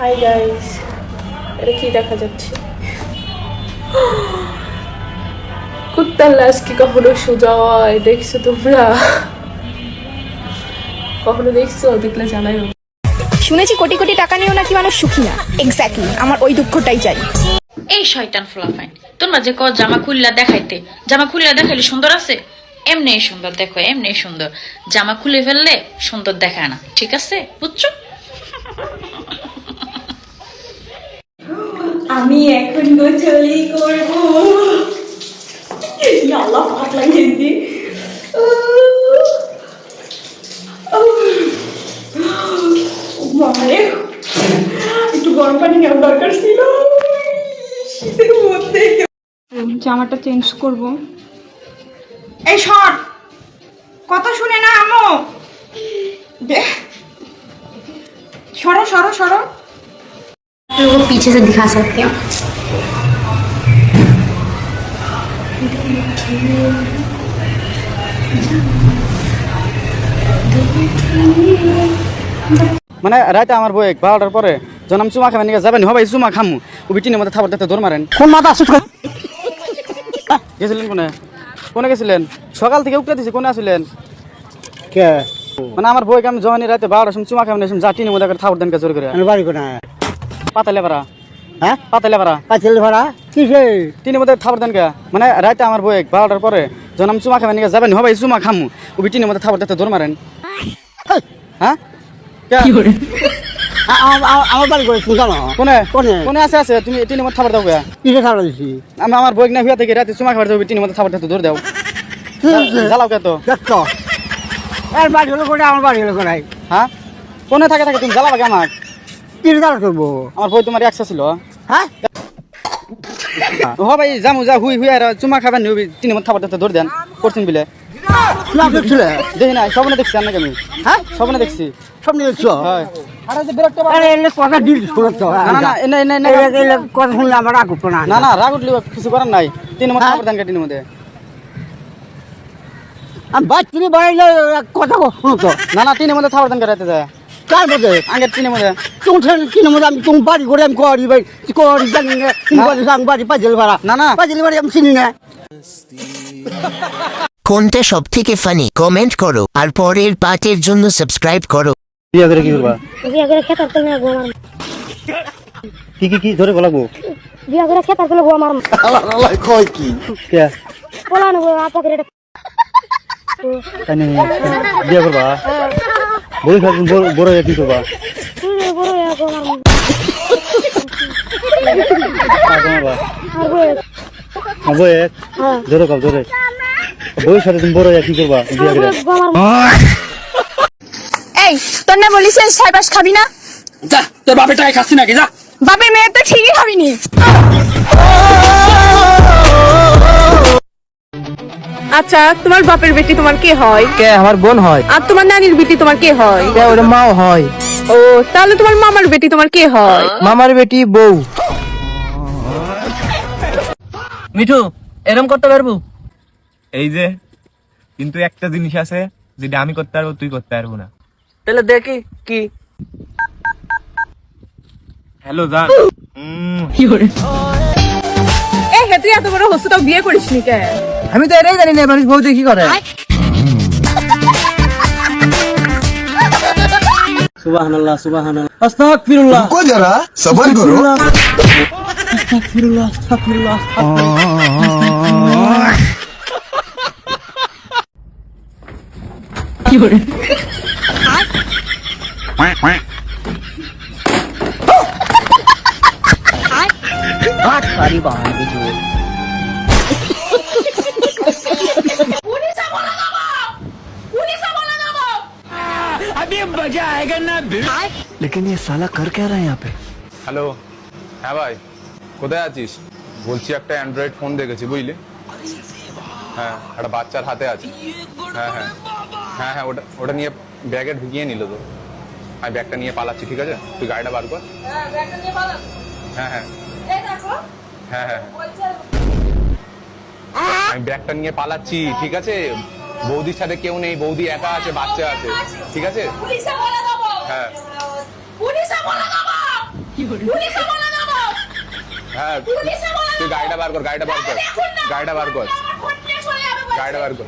Hi guys, এটা কি দেখা যাচ্ছে? কুত্তার লাশ কি কখনো সোজা হয়? দেখছো তোমরা? কখনো দেখছো? দেখলে জানাই। শুনেছি কোটি কোটি টাকা নিয়েও নাকি মানুষ সুখী না। এক্স্যাক্টলি, আমার ওই দুঃখটাই চাই। এই শয়তান ফলাফাইন, তোমরা যে জামা খুললা দেখাইতে, জামা খুললা দেখাইলে সুন্দর আছে? এমনি সুন্দর দেখো, এমনি সুন্দর। জামা খুলে ফেললে সুন্দর দেখায় না, ঠিক আছে? বুঝছো? আমি এখন গোছালি করব। আল্লাহ পাক লাগিয়ে দি। মারে একটু গরম পানি নেওয়ার দরকার ছিল। শীতের মধ্যে জামাটা চেঞ্জ করব। এই শট কথা শুনে না আম্মু। সরো সরো সরো। वो पीछे से दिखा सकते हो। মানে রাতে আমার বই 12টার পরে জনাম চুমা খাবেন নিয়ে যাবেন হবে চুমা খামু ও বিটিনের মধ্যে থাবার দেখতে দৌড় মারেন। কোন মাথা আসুস গেছিলেন কোনে? কোনে গেছিলেন? সকাল থেকে উঠতে দিছি, কোনে আসলেন? কে মানে আমার বইকে আমি যখন রাতে 12টার সময় চুমা খাবেন যা টিনের মধ্যে থাবার দেন জোর করে। বাড়ি কোনায়? পাতালে পারা। হ্যাঁ পাতালে পারা পাঁচিল ভাড়া কিসে? টিনের মধ্যে থাবার দেন কে? মানে রাতে আমার বই 12টার পরে জনাম চুমা খাবেন নিয়ে যাবেন হবে চুমা খামু ও বিটিনের মধ্যে থাবার দেখতে দৌড় মারেন। হ্যাঁ আমার বাড়ি করে শুনছো না? কোনে কোনে? কোনে আছে আছে তুমি টিনের মধ্যে থাবার দাও কে? কিসে খাবার দিছি? আমি আমার বই না হুয়া থেকে রাতে চুমা খাবার যাবো টিনের মধ্যে থাবার দেখতে দৌড় দাও। জ্বালাও কে তো? দেখছো এর বাড়ি হলো কোনে? আমার বাড়ি হলো কোনায়? হ্যাঁ কোনে থাকে থাকে তুমি জ্বালাবা কে আমার? কিসে জ্বালা করবো? আমার বই তোমার একশো ছিল। হ্যাঁ হ ভাই যামু যা হুই হুই আর চুমা খাবেন টিনের মধ্যে থাবার দেখতে দৌড় দেন করছেন বিলে। তুমি দেখছিলে? দেখি না স্বপ্নে দেখছি আপনাকে আমি। হ্যাঁ স্বপ্নে দেখছি। সামনে দেখছো? হয় আরে যে বিরক্ত আরে এলে কথা দিল শুনছো? না না না এনে এনে এনে এলে কথা শুনলে আমার রাগ উঠবো না। না না রাগ উঠলে কিছু করার নাই। টিনের মধ্যে থাবার দেন কে টিনের মধ্যে? আমি বাচ্চি বাড়াইলে কথা শুনছো? না না টিনের মধ্যে থাবার দেন কে রাতে যায় কার মধ্যে? আগের টিনের মধ্যে। তুমি কিনে মধ্যে আমি তুমি বাড়ি করে আমি করি ভাই করি জানি না তুমি বলছো আমি বাড়ি পাঁচিল ভাড়া। না না পাঁচিল বাড়ি আমি চিনি না। কোনটা সব থেকে ফানি কমেন্ট করো আর পরের পার্টের জন্য সাবস্ক্রাইব করো। বিয়ে করে কি করবা? বিয়া করে খেতার করলে গো আমার কি ধরে গলাবো? বিয়া করে খেতার করলে গো আমার আল্লাহ কয় কি? কে বলা না গো আপাকে এটা তাই নাকি? বিয়ে করবা? বই খাবেন বড় কি করবা? তুই বড় হয়ে গো আমার আর গো বই হ্যাঁ জোরে কাপ জোরে বই সাথে তুমি বড় কি করবা বিয়ে করে? গো আমার এই তোর না বলিস সাইবাস খাবি না? যা তোর বাপের টাকা খাচ্ছি নাকি যা। বাপের মেয়ে তো ঠিকই খাবিনি। আচ্ছা তোমার বাপের বেটি তোমার কে হয়? কে আমার বোন হয়। আর তোমার নানির বেটি তোমার কে হয়? কে ওর মাও হয়। ও তাহলে তোমার মামার বেটি তোমার কে হয়? মামার বেটি বউ। মিঠু এরম করতে পারবো? এই যে কিন্তু একটা জিনিস আছে যেটা আমি করতে পারবো তুই করতে পারবো না। তাহলে দেখি কি। হ্যালো জান। এ হে তুই এত বড় হস্ত তাও বিয়ে করিস নি কে? আমি তো এটাই জানি না মানুষ বউ দিয়ে কি করে। সুবহানাল্লাহ সুবহানাল্লাহ আস্তাগফিরুল্লাহ। रुको जरा सबर करो। আস্তাগফিরুল্লাহ আস্তাগফিরুল্লাহ। কি করে? আরে বাবা কিছু लेकिन ये साला कर क्या रहा है यहाँ पे? হ্যালো, হ্যাঁ ভাই কোথায় আছিস? বলছি একটা অ্যান্ড্রয়েড ফোন দেখেছি বুঝলি। হ্যাঁ একটা বাচ্চার হাতে আছে। হ্যাঁ হ্যাঁ হ্যাঁ হ্যাঁ ওটা ওটা নিয়ে ব্যাগে ঢুকিয়ে নিল তো। আমি ব্যাগটা নিয়ে পালাচ্ছি, ঠিক আছে? তুই গাড়িটা বার কর। হ্যাঁ হ্যাঁ হ্যাঁ হ্যাঁ আমি ব্যাগটা নিয়ে পালাচ্ছি, ঠিক আছে? বৌদির সাথে কেউ নেই, বৌদি একা আছে, বাচ্চা আছে, ঠিক আছে? হ্যাঁ হ্যাঁ তুই গাড়িটা বার কর, গাড়িটা বার কর, গাড়িটা বার কর, গাড়িটা বার কর।